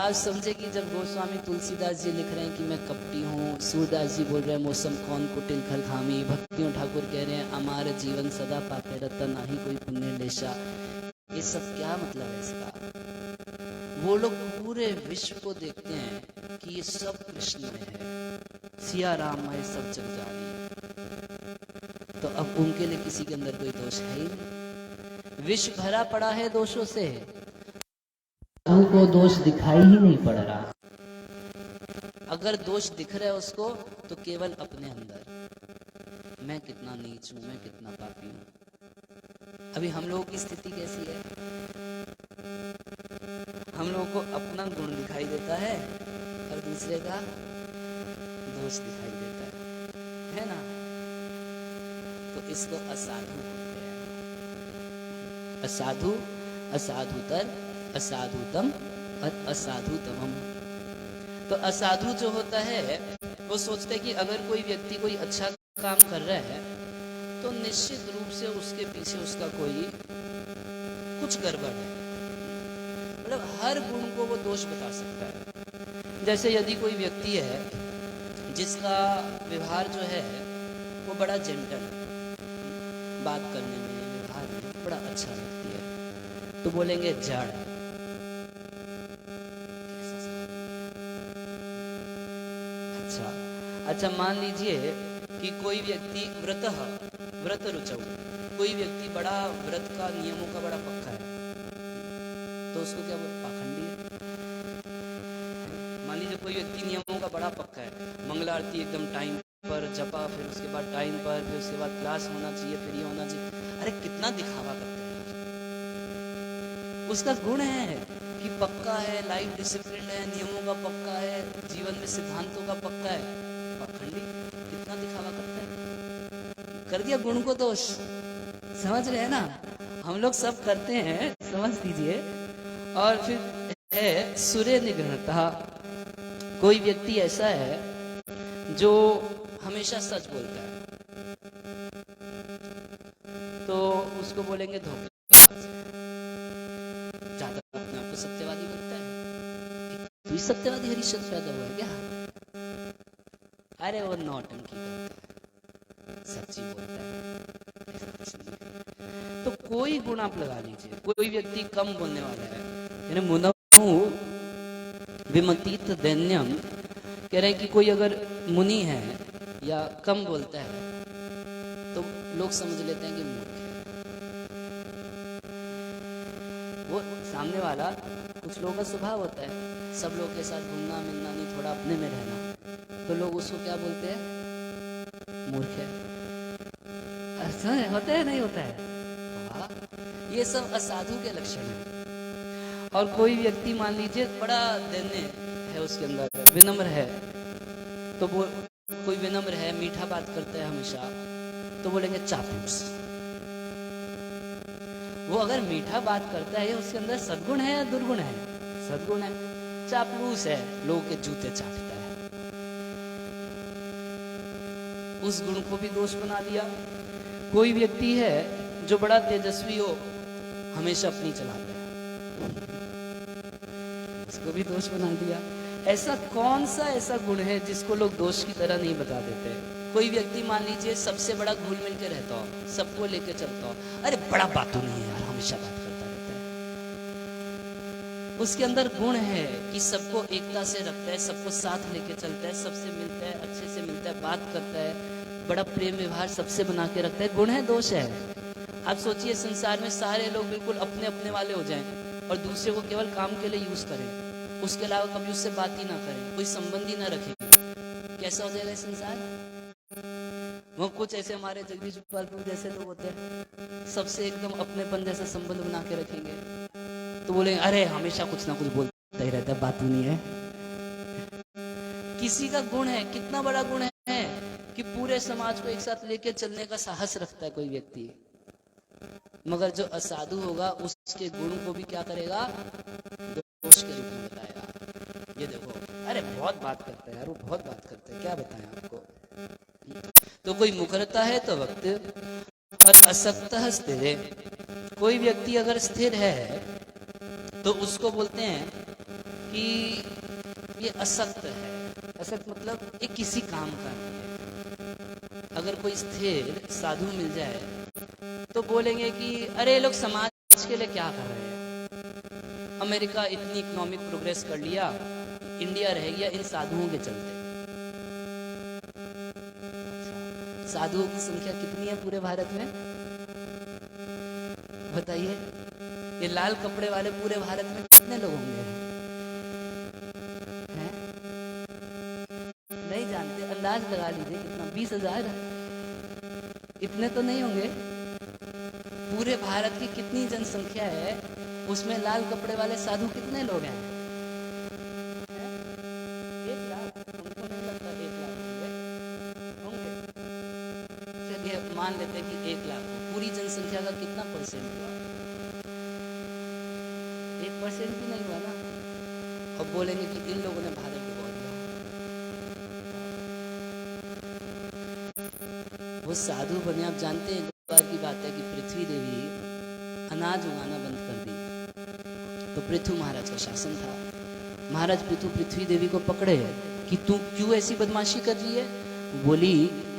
आज समझे कि जब गोस्वामी तुलसीदास जी लिख रहे हैं कि मैं कपटी हूँ, सूरदास जी बोल रहे हैं मौसम कौन कुटिल खल खामी, भक्तियों ठाकुर कह रहे हैं हमारे जीवन सदा पापे रत्ता ना ही कोई पुण्य लेशा, ये सब क्या मतलब है इसका? वो लोग पूरे विश्व को देखते हैं कि ये सब कृष्ण में है, सिया राम है सब जग जानी, तो अब उनके लिए किसी के अंदर कोई दोष है ही नहीं। विश्व भरा पड़ा है दोषों से, को दोष दिखाई ही नहीं पड़ रहा। अगर दोष दिख रहा है उसको तो केवल अपने अंदर, मैं कितना नीच हूं, मैं कितना पापी हूं। अभी हम लोगों की स्थिति कैसी है? हम लोगों को अपना गुण दिखाई देता है और दूसरे का दोष दिखाई देता है ना? तो इसको असाधु बोलते हैं। असाधु, असाधुतर, असाधुतम और असाधुतमम। तो असाधु जो होता है वो सोचते हैं कि अगर कोई व्यक्ति कोई अच्छा काम कर रहा है तो निश्चित रूप से उसके पीछे उसका कोई कुछ गड़बड़ है, मतलब हर गुण को वो दोष बता सकता है। जैसे यदि कोई व्यक्ति है जिसका व्यवहार जो है वो बड़ा जेंटल है, बात करने में व्यवहार में बड़ा अच्छा व्यक्ति है, तो बोलेंगे जड़ है। अच्छा, मान लीजिए कि कोई व्यक्ति व्रत रुचौ, कोई व्यक्ति बड़ा व्रत का नियमों का बड़ा पक्का है, तो उसको क्या बोलते? पाखंडी है। मान लीजिए कोई व्यक्ति नियमों का बड़ा पक्का है, मंगला आरती एकदम टाइम पर, जपा फिर उसके बाद टाइम पर, फिर उसके बाद क्लास होना चाहिए, फिर ये होना चाहिए। अरे कितना दिखावा करते हैं। उसका गुण है कि पक्का है, लाइफ डिसिप्लिन है, नियमों का पक्का है, जीवन में सिद्धांतों का पक्का है। पाखंडी कितना दिखावा करता है, कर दिया गुण को दोष। समझ रहे हैं ना? हम लोग सब करते हैं, समझ लीजिए। और फिर है सूर्य निग्रहता। कोई व्यक्ति ऐसा है जो हमेशा सच बोलता है, तो उसको बोलेंगे धोखेबाज। ज्यादा अपने आप को सत्यवादी बोलता है, तू ही सत्यवादी हरिश्चंद्र पैदा हुआ है क्या? अरे वो नौटंकी करता है, सच्ची बोलता है। तो कोई गुण आप लगा लीजिए, कोई व्यक्ति कम बोलने वाला है, यानी मुनहु विमतीत दैन्यम, कह रहे हैं कि कोई अगर मुनि है या कम बोलता है तो लोग समझ लेते हैं कि मूर्ख है। वो सामने वाला, कुछ लोगों का स्वभाव होता है सब लोग के साथ घूमना मिलना नहीं, थोड़ा अपने में रहना, तो लोग उसको क्या बोलते हैं? मूर्ख है। ऐसा होता है, नहीं होता है? ये सब असाधु के लक्षण है। और कोई व्यक्ति मान लीजिए बड़ा दैन्य है, उसके अंदर विनम्र है, तो वो कोई विनम्र है, मीठा बात करता है हमेशा, तो बोलेंगे चापलूस। वो अगर मीठा बात करता है, उसके अंदर सद्गुण है या दुर्गुण है? सद्गुण है। चापलूस है, लोगों के जूते चाटता है, उस गुण को भी दोष बना दिया। कोई व्यक्ति है जो बड़ा तेजस्वी हो, हमेशा अपनी चलाता है, उसको भी दोष बना दिया। ऐसा कौन सा ऐसा गुण है जिसको लोग दोष की तरह नहीं बता देते? कोई व्यक्ति मान लीजिए सबसे बड़ा घुल मिल के रहता हो, सबको लेके चलता हो, अरे बड़ा बातू नहीं है यार, हमेशा बात करता रहता है। उसके अंदर गुण है कि सबको एकता से रखता है, सबको साथ लेके चलता है, सबसे मिलता है, अच्छे से मिलता है, बात करता है, बड़ा प्रेम व्यवहार सबसे बना के रखता है। गुण है, दोष है? आप सोचिए संसार में सारे लोग बिल्कुल अपने अपने वाले हो जाएं और दूसरे को केवल काम के लिए यूज करें, उसके अलावा कभी उससे बात ही ना करें, कोई संबंध ही ना रखें, कैसा हो जाएगा संसार? वो कुछ ऐसे हमारे जगदीश गोपालपुर जैसे लोग होते हैं, सबसे एकदम अपनेपन जैसा संबंध बना के रखेंगे, तो बोलेंगे अरे हमेशा कुछ ना कुछ बोलता ही रहता है, बात नहीं है। किसी का गुण है, कितना बड़ा गुण है कि पूरे समाज को एक साथ लेके चलने का साहस रखता है कोई व्यक्ति, मगर जो असाधु होगा उसके गुण को भी क्या करेगा? दोष के रूप में बताएगा। ये देखो, अरे बहुत बात करता है यार, वो बहुत बात करता है, क्या बताएं आपको। तो कोई मुखरता है तो वक्त और असक्त स्थिर। कोई व्यक्ति अगर स्थिर है तो उसको बोलते हैं कि ये असक्त है। असक्त मतलब ये किसी काम का नहीं है। अगर कोई स्थिर साधु मिल जाए तो बोलेंगे कि अरे लोग समाज के लिए क्या कर रहे हैं, अमेरिका इतनी इकोनॉमिक प्रोग्रेस कर लिया, इंडिया रह गया इन साधुओं के चलते। साधुओं की संख्या कितनी है पूरे भारत में बताइए? ये लाल कपड़े वाले पूरे भारत में कितने लोग होंगे? हैं? नहीं जानते, अंदाज लगा लीजिए कितना, 20,000? इतने तो नहीं होंगे। पूरे भारत की कितनी जनसंख्या है, उसमें लाल कपड़े वाले साधु कितने लोग हैं? 1 लाख? उनको नहीं लगता 1 लाख होंगे। चलिए मान लेते हैं कि 1 लाख। पूरी जनसंख्या का कितना परसेंट हुआ? 1% भी नहीं हुआ ना। अब बोलेंगे कि इन लोगों ने भारत डुबो दिया। वो साधु बने। आप जानते हैं की बात है कि पृथ्वी देवी अनाज उगाना बंद कर दी तो पृथु महाराज का शासन था। महाराज पृथु पृथ्वी देवी को पकड़े कि तू क्यों ऐसी बदमाशी कर रही है? बोली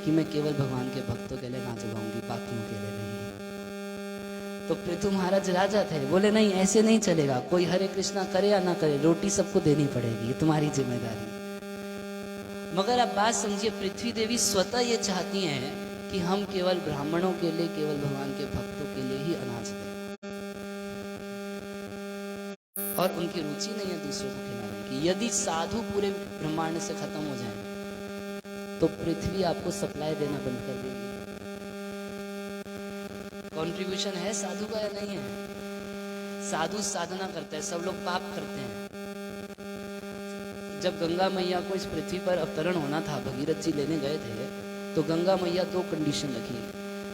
कि मैं केवल भगवान के भक्तों के लिए अनाज उगाऊंगी, बाकियों के लिए नहीं। तो पृथु महाराज राजा थे, बोले नहीं ऐसे नहीं चलेगा, कोई हरे कृष्णा करे या ना करे, रोटी सबको देनी पड़ेगी, ये तुम्हारी जिम्मेदारी। मगर आप बात समझिए, पृथ्वी देवी स्वतः ये चाहती हैं कि हम केवल ब्राह्मणों के लिए, केवल भगवान के भक्तों के लिए ही अनाज दें, और उनकी रुचि नहीं है दूसरों को खिलाने की। यदि साधु पूरे ब्रह्मांड से खत्म हो जाए तो पृथ्वी आपको सप्लाई देना बंद कर देगी। कंट्रीब्यूशन है साधु का या नहीं है? साधु साधना करते हैं, सब लोग पाप करते हैं। जब गंगा मैया को इस पृथ्वी पर अवतरण होना था, भगीरथ जी लेने गए थे, तो गंगा मैया 2 कंडीशन रखी।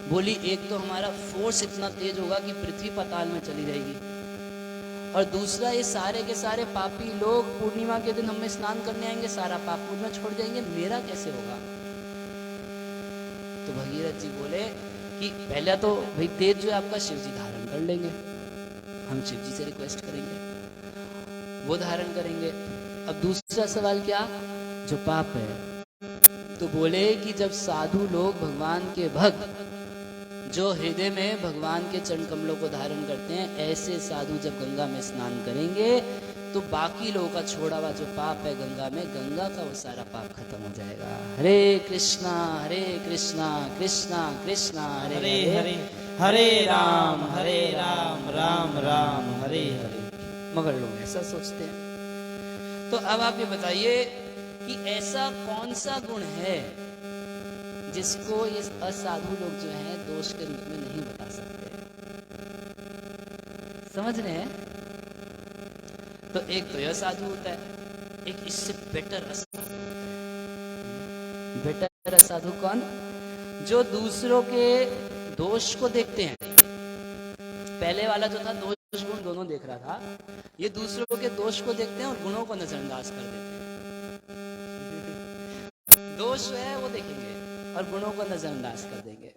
बोली एक तो हमारा फोर्स इतना तेज होगा कि पृथ्वी पाताल में चली जाएगी, और दूसरा ये सारे के सारे पापी लोग पूर्णिमा के दिन हमें स्नान करने आएंगे, सारा पाप पूर्ण छोड़ जाएंगे, मेरा कैसे होगा? तो भगीरथ जी बोले कि पहला तो भाई तेज जो है आपका शिव जी धारण कर लेंगे, हम शिव जी से रिक्वेस्ट करेंगे, वो धारण करेंगे। अब दूसरा सवाल क्या? जो पाप है। तो बोले कि जब साधु लोग भगवान के भक्त जो हृदय में भगवान के चरण कमलों को धारण करते हैं, ऐसे साधु जब गंगा में स्नान करेंगे तो बाकी लोगों का छोड़ा हुआ जो पाप है गंगा में, गंगा का वो सारा पाप खत्म हो जाएगा। हरे कृष्णा कृष्णा कृष्णा हरे हरे, हरे राम राम राम हरे हरे। मगर लोग ऐसा सोचते हैं। तो अब आप ये बताइए कि ऐसा कौन सा गुण है जिसको ये असाधु लोग जो हैं दोष के रूप में नहीं बता सकते? समझ रहे हैं? तो एक तो यह साधु होता है, एक इससे बेटर असाधु होता है। बेटर असाधु कौन? जो दूसरों के दोष को देखते हैं। पहले वाला जो था दोष गुण दोनों देख रहा था, ये दूसरों के दोष को देखते हैं और गुणों को नजरअंदाज कर देते हैं। दोष जो है वो देखेंगे और गुणों को नजरअंदाज कर देंगे।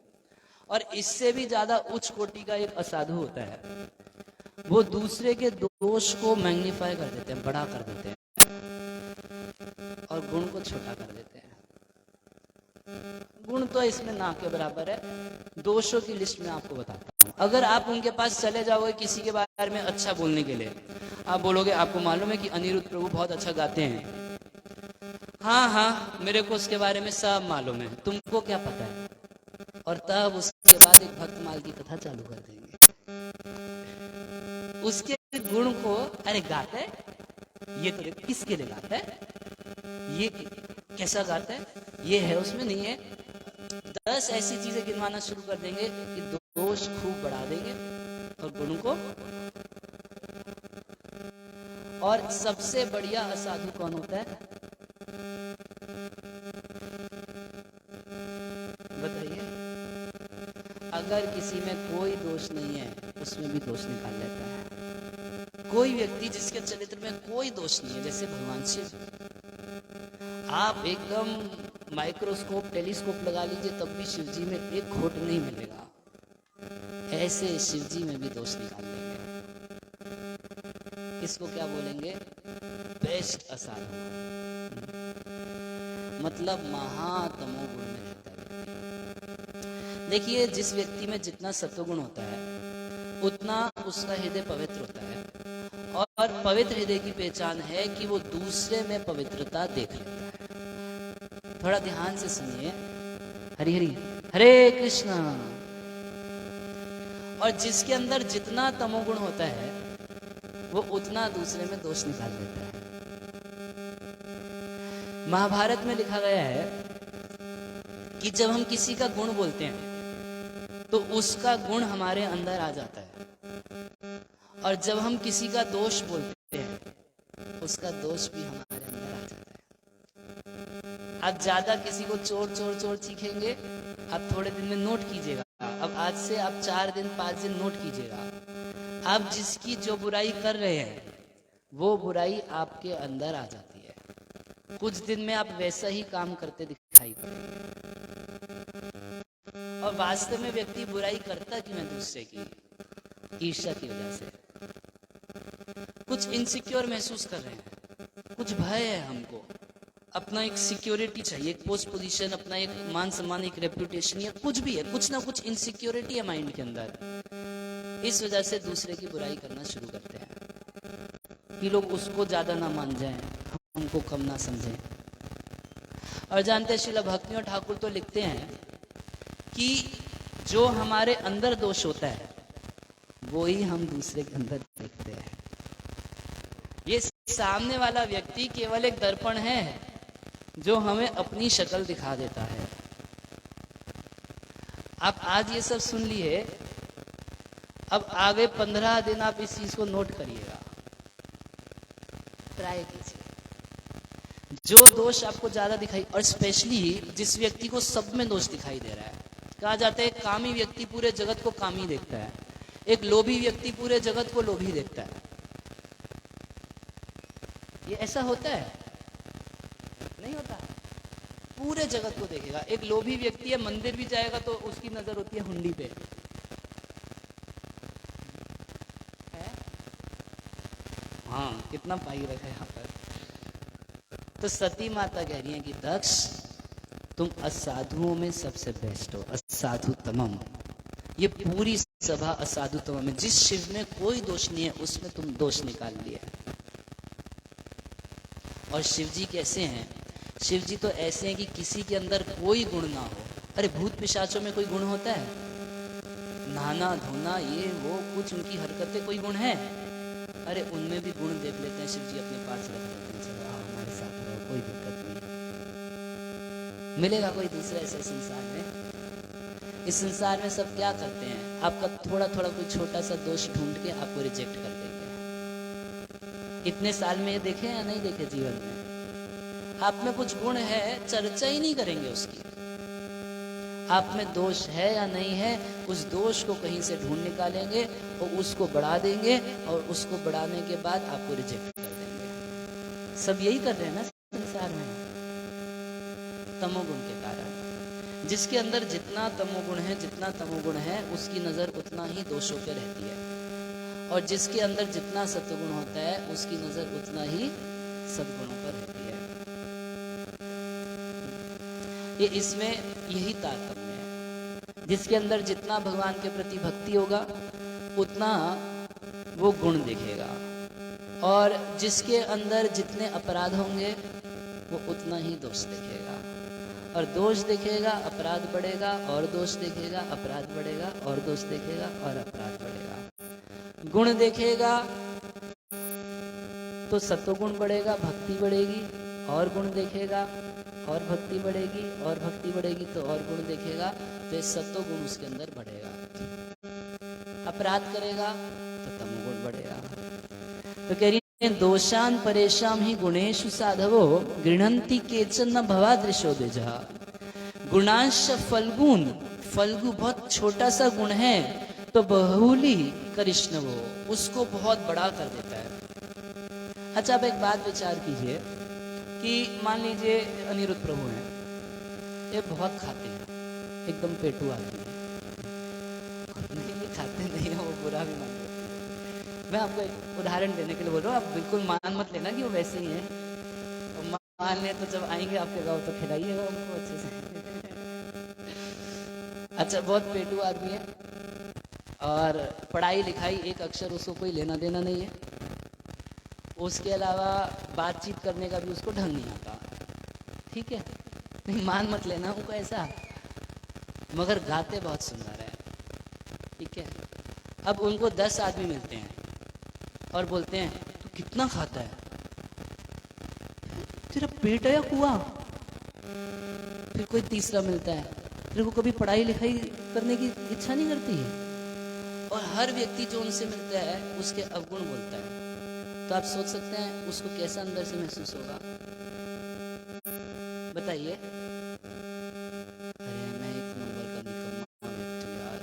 और इससे भी ज्यादा उच्च कोटि का एक असाधु होता है, वो दूसरे के दोष को मैग्नीफाई कर देते हैं, बड़ा कर देते हैं, और गुण को छोटा कर देते हैं। गुण तो इसमें ना के बराबर है। दोषों की लिस्ट में आपको बताता हूं। अगर आप उनके पास चले जाओगे किसी के बारे में अच्छा बोलने के लिए, आप बोलोगे आपको मालूम है कि अनिरुद्ध प्रभु बहुत अच्छा गाते हैं। हाँ हाँ, मेरे को उसके बारे में सब मालूम है, तुमको क्या पता है? और तब उसके बाद एक भक्तमाल की कथा चालू कर देंगे। उसके गुण को, अरे गाता है ये तो किसके लिए गाता है, ये कैसा गाता है, ये है उसमें नहीं है। 10 ऐसी चीजें गिनवाना शुरू कर देंगे कि दोष खूब बढ़ा देंगे और गुण को। और सबसे बढ़िया असाधु कौन होता है बताइए? अगर किसी में कोई दोष नहीं है उसमें भी दोष निकाल लेता है। कोई व्यक्ति जिसके चरित्र में कोई दोष नहीं है, जैसे भगवान शिव, आप एकदम माइक्रोस्कोप टेलीस्कोप लगा लीजिए तब भी शिव जी में एक खोट नहीं मिलेगा। ऐसे शिव जी में भी दोष निकाल लेंगे। इसको क्या बोलेंगे? बेस्ट असाधु, मतलब महातमो गुण में रहता है। देखिए, जिस व्यक्ति में जितना सत्वगुण होता है उतना उसका हृदय पवित्र होता है, और पवित्र हृदय की पहचान है कि वो दूसरे में पवित्रता देख लेता है। थोड़ा ध्यान से सुनिए, हरि हरि हरे कृष्णा। और जिसके अंदर जितना तमोगुण होता है वो उतना दूसरे में दोष निकाल देता है। महाभारत में लिखा गया है कि जब हम किसी का गुण बोलते हैं तो उसका गुण हमारे अंदर आ जाता है, और जब हम किसी का दोष बोलते हैं उसका दोष भी हमारे अंदर आ जाता है। आप ज्यादा किसी को चोर चोर चोर चीखेंगे, आप थोड़े दिन में नोट कीजिएगा। अब आज से आप 4 दिन 5 दिन नोट कीजिएगा, आप जिसकी जो बुराई कर रहे हैं वो बुराई आपके अंदर आ जाती है। कुछ दिन में आप वैसा ही काम करते दिखाई पड़ेंगे। और वास्तव में व्यक्ति बुराई करता क्यों है दूसरे की? ईर्ष्या की वजह से। कुछ इनसिक्योर महसूस कर रहे हैं, कुछ भय है हमको, अपना एक सिक्योरिटी चाहिए, एक पोस्ट पोजीशन, अपना एक मान सम्मान, एक रेपुटेशन, या कुछ भी है, कुछ ना कुछ इनसिक्योरिटी है माइंड के अंदर। इस वजह से दूसरे की बुराई करना शुरू करते हैं कि लोग उसको ज्यादा ना मान जाएं, हमको कम ना समझें। और जानते हैं, श्रील भक्तियों ठाकुर तो लिखते हैं कि जो हमारे अंदर दोष होता है वो ही हम दूसरे के अंदर देखते हैं। ये सामने वाला व्यक्ति केवल एक दर्पण है जो हमें अपनी शक्ल दिखा देता है। आप आज ये सब सुन लिए, अब आगे 15 दिन आप इस चीज को नोट करिएगा, ट्राई कीजिए। जो दोष आपको ज्यादा दिखाई, और स्पेशली जिस व्यक्ति को सब में दोष दिखाई दे रहा है, कहा जाता है कामी व्यक्ति पूरे जगत को कामी देखता है, एक लोभी व्यक्ति पूरे जगत को लोभी देखता है। ये ऐसा होता है? नहीं होता। पूरे जगत को देखेगा। एक लोभी व्यक्ति है, मंदिर भी जाएगा तो उसकी नजर होती है हुंडी पे, है? हाँ, कितना पाई रखा है यहाँ पर। तो सती माता कह रही है कि दक्ष, तुम असाधुओं में सबसे बेस्ट हो, असाधुतमम। ये पूरी सभा असाधुतमम है। जिस शिव में कोई दोष नहीं है उसमें तुम दोष निकाल लिए। और शिव जी कैसे हैं? शिव जी तो ऐसे हैं कि किसी के अंदर कोई गुण ना हो। अरे भूत पिशाचों में कोई गुण होता है? नहाना धोना ये वो कुछ उनकी हरकतें कोई गुण है? अरे उनमें भी गुण देख लेते हैं शिव जी, अपने पास रख लेते हैं, चलो आओ हमारे साथ रहो, कोई दिक्कत नहीं। मिलेगा कोई दूसरा ऐसे संसार में? इस संसार में सब क्या करते हैं? आपका थोड़ा थोड़ा कोई छोटा सा दोष ढूंढ के आपको रिजेक्ट कर देंगे। इतने साल में ये देखे या नहीं देखे जीवन में? आप में कुछ गुण है, चर्चा ही नहीं करेंगे उसकी। आप में दोष है या नहीं है, उस दोष को कहीं से ढूंढ निकालेंगे और उसको बढ़ा देंगे, और उसको बढ़ाने के बाद आपको रिजेक्ट कर देंगे। सब यही कर रहे हैं ना संसार में, तमोगुण के कारण। जिसके अंदर जितना तमोगुण है, जितना तमोगुण है, उसकी नजर उतना ही दोषों पे रहती है। और जिसके अंदर जितना सत्वगुण होता है उसकी नजर उतना ही सद्गुणों पर रहती है। ये इसमें यही तारतम्य है। जिसके अंदर जितना भगवान के प्रति भक्ति होगा उतना वो गुण दिखेगा, और जिसके अंदर जितने अपराध होंगे वो उतना ही दोष दिखेगा। और दोष दिखेगा अपराध बढ़ेगा, और दोष दिखेगा अपराध बढ़ेगा, और दोष दिखेगा और अपराध बढ़ेगा। गुण देखेगा तो सत्वगुण बढ़ेगा, भक्ति बढ़ेगी, और गुण देखेगा और भक्ति बढ़ेगी, और भक्ति बढ़ेगी तो और गुण देखेगा, तो ये सत्वगुण उसके अंदर बढ़ेगा। अपराध करेगा तो तमोगुण बढ़ेगा। तो कह रही है दोषान परेशान ही गुणेशु साधवो गृणंती केचन न भवादृशो द्विजा। गुणांश फल्गुन, फल्गु बहुत छोटा सा गुण है तो बहुली करिष्णवो, उसको बहुत बड़ा कर देता है। अच्छा, आप एक बात विचार कीजिए कि मान लीजिए अनिरुद्ध प्रभु हैं, ये बहुत खाते हैं, एकदम पेटू आदमी है। नहीं, खाते नहीं है, वो बुरा भी मानते। मैं आपको एक उदाहरण देने के लिए बोल रहा हूँ, आप बिल्कुल मान मत लेना कि वो वैसे ही हैं। तो मान लें तो जब आएंगे आपके गाँव तो खिलाइएगा उनको अच्छे से। अच्छा, बहुत पेटू आदमी है और पढ़ाई लिखाई एक अक्षर उसको कोई लेना देना नहीं है। उसके अलावा बातचीत करने का भी उसको ढंग नहीं आता। ठीक है, नहीं मान मत लेना उनको ऐसा, मगर गाते बहुत सुंदर है। ठीक है, अब उनको 10 आदमी मिलते हैं और बोलते हैं तू कितना खाता है, तेरा पेट है या कुआं। फिर कोई तीसरा मिलता है, तेरे को कभी पढ़ाई लिखाई करने की इच्छा नहीं करती है। और हर व्यक्ति जो उनसे मिलता है उसके अवगुण बोलता है। तो आप सोच सकते हैं उसको कैसा अंदर से महसूस होगा, बताइए। अरे मैं एक नंबर का निकम्मा व्यक्ति यार,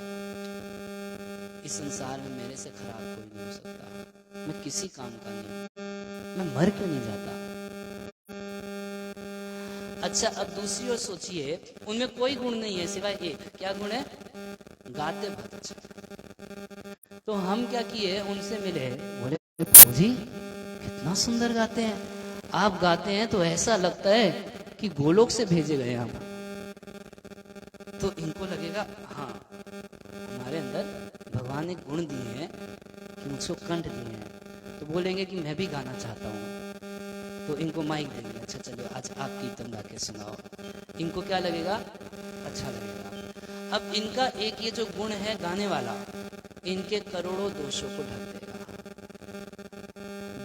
इस संसार में मेरे से खराब कोई नहीं हो सकता, मैं किसी काम का नहीं हूं, मैं मर क्यों नहीं जाता। अच्छा, अब दूसरी ओर सोचिए, उनमें कोई गुण नहीं है सिवाय एक, क्या गुण है, गाते बहुत अच्छा। तो हम क्या किए, उनसे मिले, बोले प्रभु जी कितना सुंदर गाते हैं, आप गाते हैं तो ऐसा लगता है कि गोलोक से भेजे गए हम। तो इनको लगेगा हाँ, हमारे अंदर भगवान ने गुण दिए हैं कि मुझको कंठ दिए हैं, तो बोलेंगे कि मैं भी गाना चाहता हूँ। तो इनको माइक देंगे, अच्छा चलो आज आप कीर्तन गा के सुनाओ। इनको क्या लगेगा, अच्छा लगेगा। अब इनका एक ये जो गुण है गाने वाला, इनके करोड़ों दोषों को ढक देगा।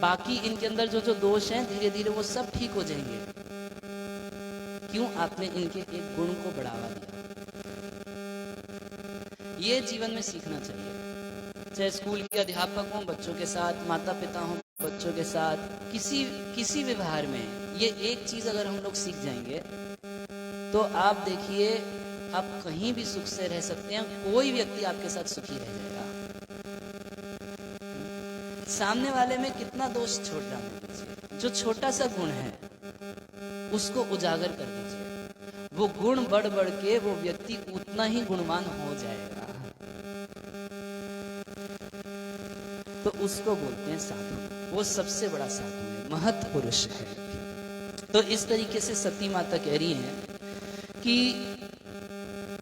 बाकी इनके अंदर जो जो दोष हैं धीरे धीरे वो सब ठीक हो जाएंगे। क्यों, आपने इनके एक गुण को बढ़ावा दिया। ये जीवन में सीखना चाहिए, चाहे स्कूल के अध्यापक हों बच्चों के साथ, माता पिता हों बच्चों के साथ, किसी व्यवहार में ये एक चीज अगर हम लोग सीख जाएंगे तो आप देखिए आप कहीं भी सुख से रह सकते हैं, कोई व्यक्ति आपके साथ सुखी रह जाएगा। सामने वाले में कितना दोष छोड़ डालने दीजिए, जो छोटा सा गुण है उसको उजागर कर दीजिए, वो गुण बढ़ बढ़ के वो व्यक्ति उतना ही गुणवान हो जाएगा। तो उसको बोलते हैं साधु, वो सबसे बड़ा साधु है, महत् पुरुष है। तो इस तरीके से सती माता कह रही हैं कि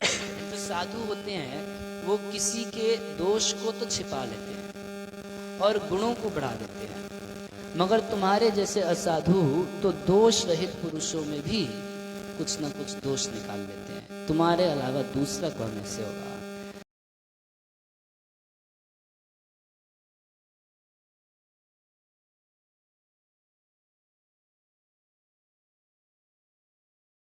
जो साधु होते हैं वो किसी के दोष को तो छिपा लेते हैं और गुणों को बढ़ा देते हैं, मगर तुम्हारे जैसे असाधु तो दोष रहित पुरुषों में भी कुछ ना कुछ दोष निकाल लेते हैं। तुम्हारे अलावा दूसरा कौन ऐसे होगा।